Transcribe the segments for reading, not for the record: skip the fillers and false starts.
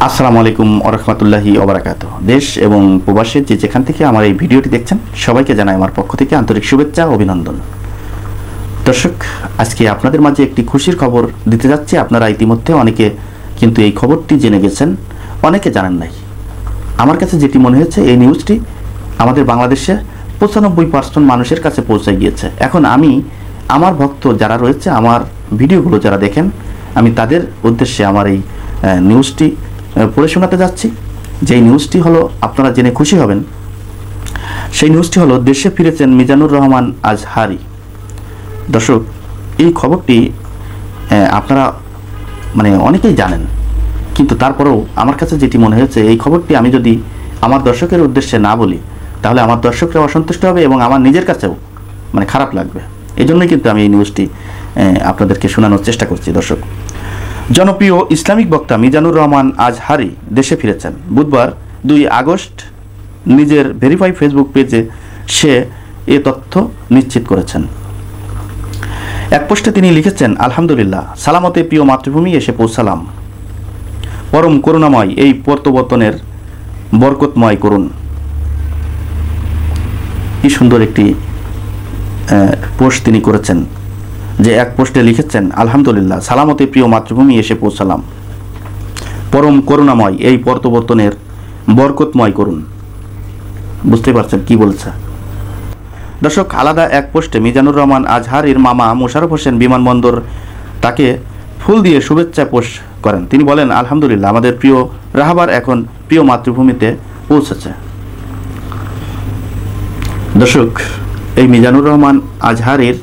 আসসালামু আলাইকুম ওয়া রাহমাতুল্লাহি ওয়া বারাকাতুহু। দেশ এবং প্রবাসে যে যেখান থেকে আমার এই ভিডিওটি দেখছেন সবাইকে জানাই আমার পক্ষ থেকে আন্তরিক শুভেচ্ছা ও অভিনন্দন। দর্শক, আজকে আপনাদের মাঝে একটি খুশির খবর দিতে যাচ্ছি। আপনারা ইতিমধ্যে অনেকে কিন্তু এই খবরটি জেনে গেছেন, অনেকে জানেন নাই। আমার কাছে যেটি মনে হয়েছে, এই নিউজটি আমাদের বাংলাদেশে 95% মানুষের কাছে পৌঁছে গিয়েছে। এখন আমি আমার ভক্ত যারা রয়েছে, আমার ভিডিওগুলো যারা দেখেন, আমি তাদের উদ্দেশ্যে আমার এই নিউজটি পড়ে শোনাতে যাচ্ছি। যেই নিউজটি হলো, আপনারা জেনে খুশি হবেন। সেই নিউজটি হলো, দেশে ফিরেছেন মিজানুর রহমান আজহারি। দর্শক, এই খবরটি আপনারা অনেকেই জানেন, কিন্তু তারপরেও আমার কাছে যেটি মনে হয়েছে, এই খবরটি আমি যদি আমার দর্শকের উদ্দেশ্যে না বলি তাহলে আমার দর্শকরা অসন্তুষ্ট হবে এবং আমার নিজের কাছেও খারাপ লাগবে। এই জন্যই কিন্তু আমি এই নিউজটি আপনাদেরকে শোনানোর চেষ্টা করছি। দর্শক, জনপ্রিয় ইসলামিক বক্তা মিজানুর রহমান আজহারি দেশে ফিরেছেন। বুধবার 2 আগস্ট নিজের ভেরিফাই ফেসবুক পেজে সে এ তথ্য নিশ্চিত করেছেন। এক পোস্টে তিনি লিখেছেন, আলহামদুলিল্লাহ, সালামতে প্রিয় মাতৃভূমি এসে পৌঁছালাম। পরম করুণাময় এই প্রত্যাবর্তনের বরকতময় করুন। কি সুন্দর একটি পোস্ট তিনি করেছেন, যে এক পোস্টে লিখেছেন, আলহামদুলিল্লাহ, সালামতে প্রিয় মাতৃভূমি এসে পৌঁছালাম। পরম করুণাময় এই প্রত্যাবর্তনের বরকতময় করুন। বুঝতে পারছেন কি বলছে। দর্শক, আলাদা এক পোস্টে মিজানুর রহমান আজহারির মামা মোশাররফ হোসেন বিমানবন্দর তাকে ফুল দিয়ে শুভেচ্ছা পোস্ট করেন। তিনি বলেন, আলহামদুলিল্লাহ, আমাদের প্রিয় রাহাবার এখন প্রিয় মাতৃভূমিতে পৌঁছেছে। দর্শক, এই মিজানুর রহমান আজহারির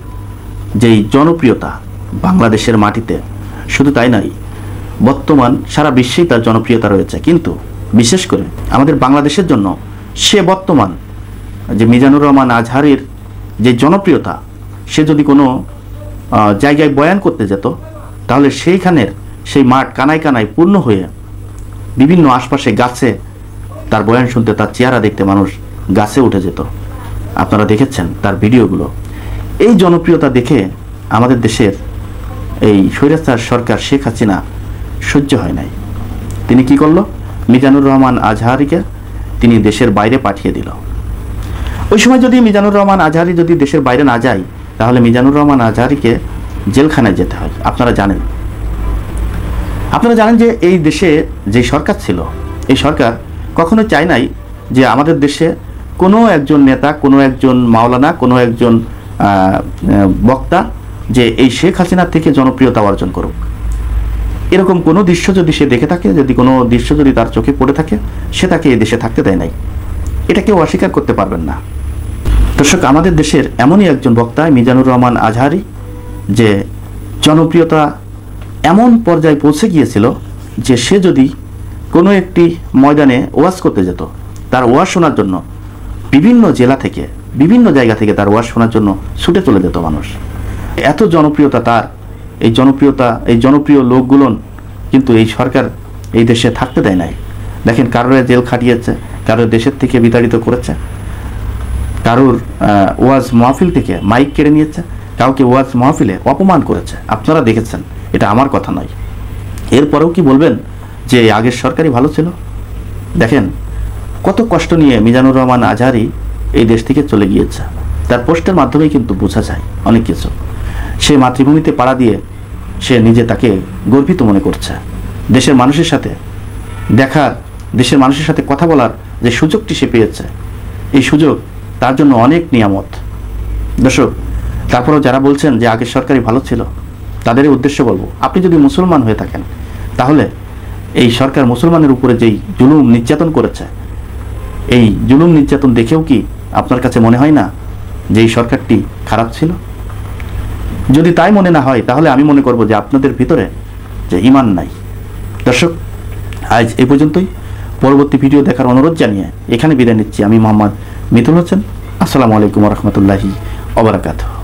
যেই জনপ্রিয়তা বাংলাদেশের মাটিতে, শুধু তাই নয়, বর্তমান সারা বিশ্বেই তার জনপ্রিয়তা রয়েছে। কিন্তু বিশেষ করে আমাদের বাংলাদেশের জন্য সে বর্তমান যে মিজানুর রহমান আজহারির যে জনপ্রিয়তা, সে যদি কোনো জায়গায় বয়ান করতে যেত তাহলে সেইখানের সেই মাঠ কানায় কানায় পূর্ণ হয়ে বিভিন্ন আশপাশে গাছে তার বয়ান শুনতে, তার চেহারা দেখতে মানুষ গাছে উঠে যেত। আপনারা দেখেছেন তার ভিডিওগুলো। এই জনপ্রিয়তা দেখে আমাদের দেশের এই স্বৈরাচার সরকার শেখ হাসিনা সহ্য হয় নাই। তিনি কি করলো, মিজানুর রহমান আজহারিকে তিনি দেশের বাইরে পাঠিয়ে দিল। ওই সময় যদি মিজানুর রহমান আজহারি যদি দেশের বাইরে না যায়, তাহলে মিজানুর রহমান আজহারিকে জেলখানায় যেতে হয়। আপনারা জানেন যে এই দেশে যে সরকার ছিল, এই সরকার কখনো চায় নাই যে আমাদের দেশে কোনো একজন নেতা, কোনো একজন মাওলানা, কোনো একজন বক্তা যে এই শেখ হাসিনার থেকে জনপ্রিয়তা অর্জন করুক। এরকম কোনো দৃশ্য যদি সে দেখে থাকে, যদি কোনো দৃশ্য যদি তার চোখে পড়ে থাকে, সে তাকে এই দেশে থাকতে দেয় নাই। এটা কেউ অস্বীকার করতে পারবেন না। দর্শক, আমাদের দেশের এমনই একজন বক্তা মিজানুর রহমান আজহারি, যে জনপ্রিয়তা এমন পর্যায়ে পৌঁছে গিয়েছিল যে সে যদি কোনো একটি ময়দানে ওয়াজ করতে যেত, তার ওয়াজ শোনার জন্য বিভিন্ন জেলা থেকে, বিভিন্ন জায়গা থেকে তার ওয়াজ শোনার জন্য ছুটে চলে যেত মানুষ। এত জনপ্রিয়তা তার। এই জনপ্রিয় লোকগুলো কিন্তু এই সরকার এই দেশে থাকতে দেয় নাই। দেখেন, কারোর জেল খাটিয়েছে, কারোর দেশের থেকে বিতাড়িত করেছে, কারোর ওয়াজ মাহফিল থেকে মাইক কেড়ে নিয়েছে, কাউকে ওয়াজ মাহফিলে অপমান করেছে। আপনারা দেখেছেন, এটা আমার কথা নয়। এরপরেও কি বলবেন যে আগের সরকারই ভালো ছিল? দেখেন কত কষ্ট নিয়ে মিজানুর রহমান আজহারি এই দেশ থেকে চলে গিয়েছে। তার পোস্টের মাধ্যমেই কিন্তু বোঝা যায় অনেক কিছু। সে মাতৃভূমিতে পাড়া দিয়ে সে নিজে তাকে গর্বিত মনে করছে। দেশের মানুষের সাথে দেখার, দেশের মানুষের সাথে কথা বলার যে সুযোগটি সে পেয়েছে, এই সুযোগ তার জন্য অনেক নিয়ামত। দর্শক, তারপরেও যারা বলছেন যে আগের সরকারই ভালো ছিল, তাদের উদ্দেশ্যে বলবো, আপনি যদি মুসলমান হয়ে থাকেন তাহলে এই সরকার মুসলমানের উপরে যেই জুলুম নির্যাতন করেছে, এই জুলুম নির্যাতন দেখেও কি আপনার কাছে মনে হয় না যে এই সরকারটি খারাপ ছিল? যদি তাই মনে না হয়, তাহলে আমি মনে করব যে আপনাদের ভিতরে যে ঈমান নাই। দর্শক, আজ এই পর্যন্তই। পরবর্তী ভিডিও দেখার অনুরোধ জানিয়ে এখানে বিদায় নিচ্ছি। আমি মোহাম্মদ মিথুন হোসেন। আসসালামু আলাইকুম ওয়া রাহমাতুল্লাহি ওয়া বারাকাতুহু।